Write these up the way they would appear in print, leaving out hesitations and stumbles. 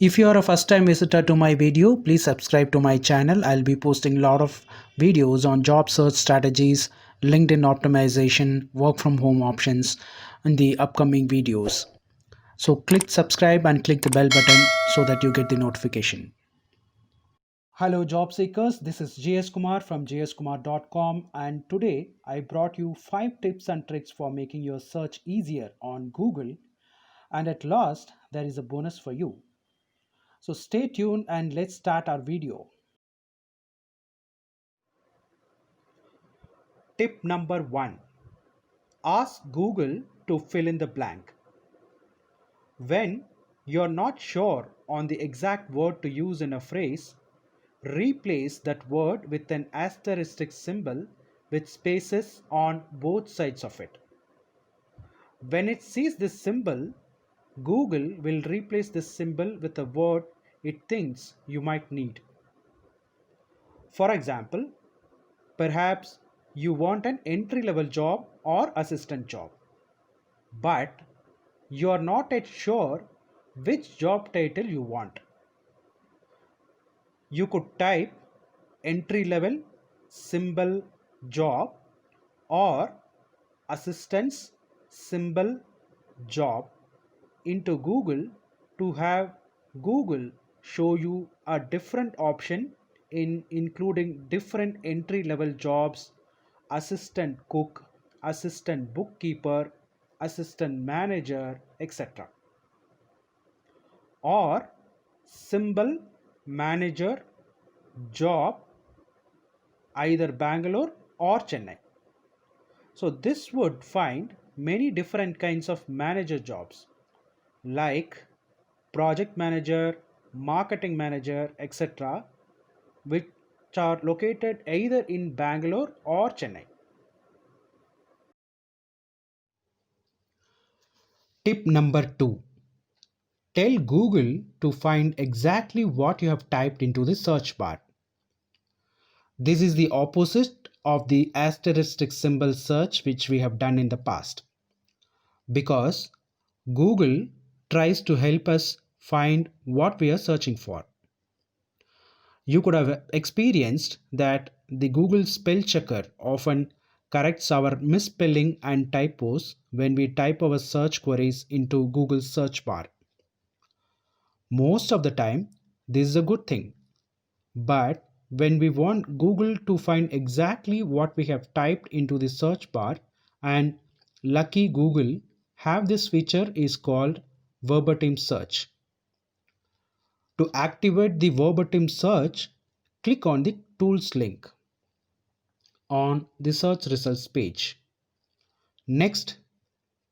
If you are a first time visitor to my video, please subscribe to my channel. I'll be posting a lot of videos on job search strategies, LinkedIn optimization, work from home options in the upcoming videos. So click subscribe and click the bell button so that you get the notification. Hello job seekers, this is Gskumar from gskumar.com, and today I brought you 5 tips and tricks for making your search easier on Google, and at last there is a bonus for you. So stay tuned and let's start our video. Tip number 1. Ask Google to fill in the blank. When you're not sure on the exact word to use in a phrase, replace that word with an asterisk symbol with spaces on both sides of it. When it sees this symbol, Google will replace this symbol with a word it thinks you might need. For example, perhaps you want an entry level job or assistant job, but you are not yet sure which job title you want. You could type entry level symbol job or assistance symbol job into Google to have Google show you a different option in including different entry level jobs: assistant cook, assistant bookkeeper, assistant manager, etc. Or symbol manager job, either Bangalore or Chennai. So this would find many different kinds of manager jobs like project manager, marketing manager, etc., which are located either in Bangalore or Chennai. Tip number 2. Tell Google to find exactly what you have typed into the search bar. This is the opposite of the asterisk symbol search which we have done in the past, because Google tries to help us find what we are searching for. You could have experienced that the Google spell checker often corrects our misspelling and typos when we type our search queries into Google's search bar. Most of the time, this is a good thing. But when we want Google to find exactly what we have typed into the search bar, and lucky Google have this feature is called verbatim search. To activate the verbatim search, click on the tools link on the search results page. Next,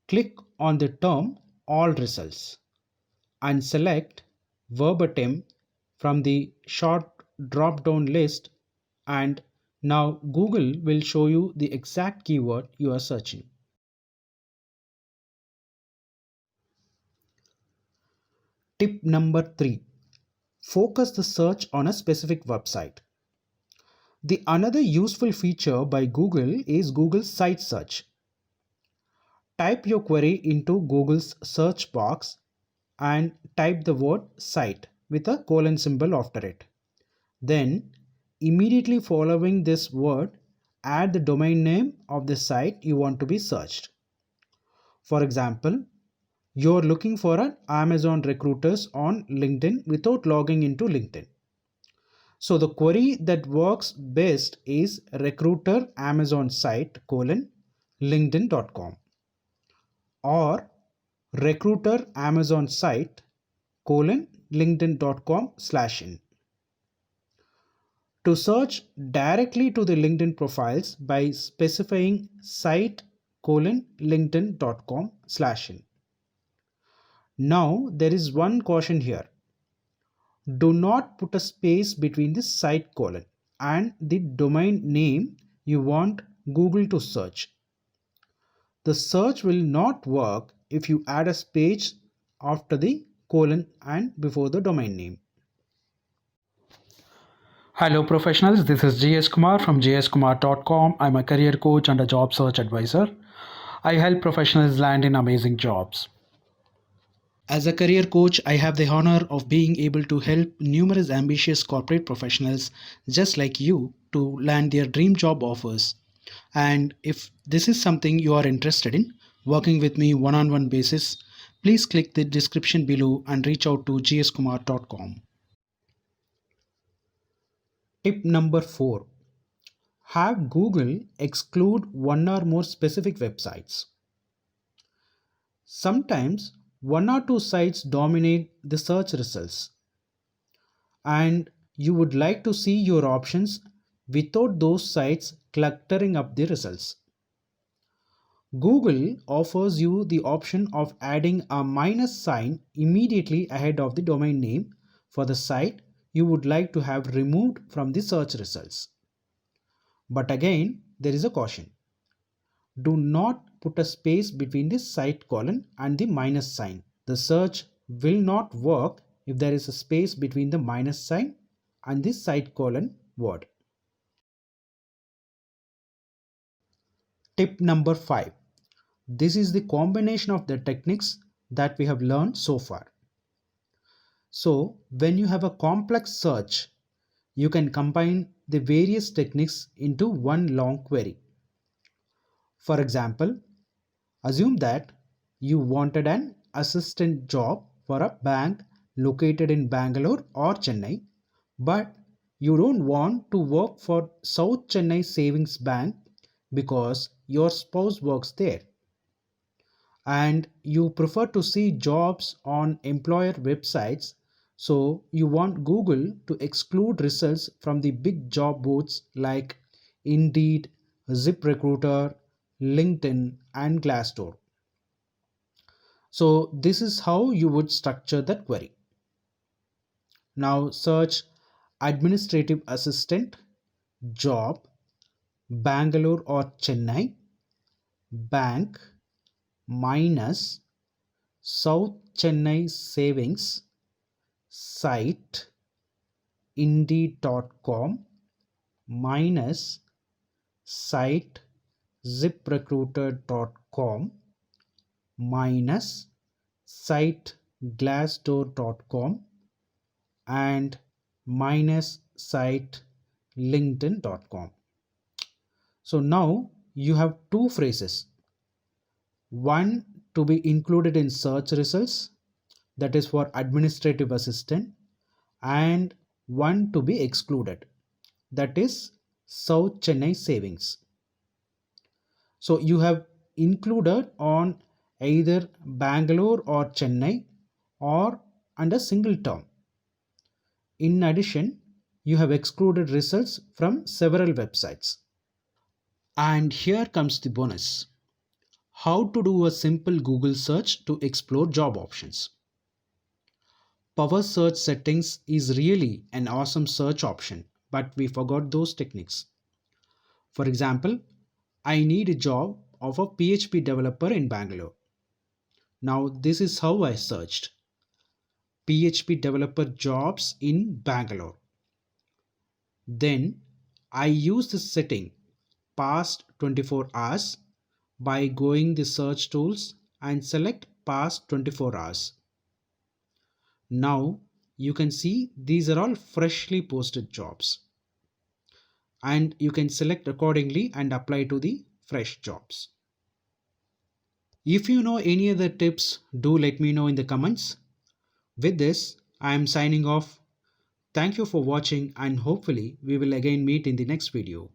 click on the term all results and select verbatim from the short drop down list, and now Google will show you the exact keyword you are searching. Tip number 3. Focus the search on a specific website. The another useful feature by Google is Google Site Search. Type your query into Google's search box and type the word site with a colon symbol after it. Then, immediately following this word, add the domain name of the site you want to be searched. For example, you're looking for an Amazon recruiters on LinkedIn without logging into LinkedIn. So the query that works best is recruiter Amazon site LinkedIn.com or recruiter Amazon site LinkedIn.com/in. To search directly to the LinkedIn profiles by specifying site LinkedIn.com/in. Now there is one caution here. Do not put a space between the site colon and the domain name you want Google to search. The search will not work if you add a space after the colon and before the domain name. Hello professionals, this is Gskumar from gskumar.com. I'm a career coach and a job search advisor. I help professionals land in amazing jobs. As a career coach, I have the honor of being able to help numerous ambitious corporate professionals just like you to land their dream job offers. And if this is something you are interested in, working with me one on one basis, please click the description below and reach out to gskumar.com. Tip number 4. Have Google exclude one or more specific websites. Sometimes one or two sites dominate the search results, and you would like to see your options without those sites cluttering up the results. Google offers you the option of adding a minus sign immediately ahead of the domain name for the site you would like to have removed from the search results. But again, there is a caution. Do not put a space between the site colon and the minus sign. The search will not work if there is a space between the minus sign and the site colon word. Tip number 5. This is the combination of the techniques that we have learned so far. So, when you have a complex search, you can combine the various techniques into one long query. For example, assume that you wanted an assistant job for a bank located in Bangalore or Chennai, but you don't want to work for South Chennai Savings Bank because your spouse works there, and you prefer to see jobs on employer websites, so you want Google to exclude results from the big job boards like Indeed, ZipRecruiter, LinkedIn, and Glassdoor. So this is how you would structure that query. Now search administrative assistant job Bangalore or Chennai bank minus South Chennai savings site indeed.com minus site ziprecruiter.com minus site glassdoor.com and minus site linkedin.com. So now you have two phrases, one to be included in search results, that is for administrative assistant, and one to be excluded, that is South Chennai savings. So you have included on either Bangalore or Chennai or under single term. In addition, you have excluded results from several websites. And here comes the bonus. How to do a simple Google search to explore job options. Power search settings is really an awesome search option, but we forgot those techniques. For example, I need a job of a PHP developer in Bangalore. Now this is how I searched. PHP developer jobs in Bangalore. Then I use the setting past 24 hours by going the search tools and select past 24 hours. Now you can see these are all freshly posted jobs, and you can select accordingly and apply to the fresh jobs. If you know any other tips, do let me know in the comments. With this, I am signing off. Thank you for watching, and hopefully we will again meet in the next video.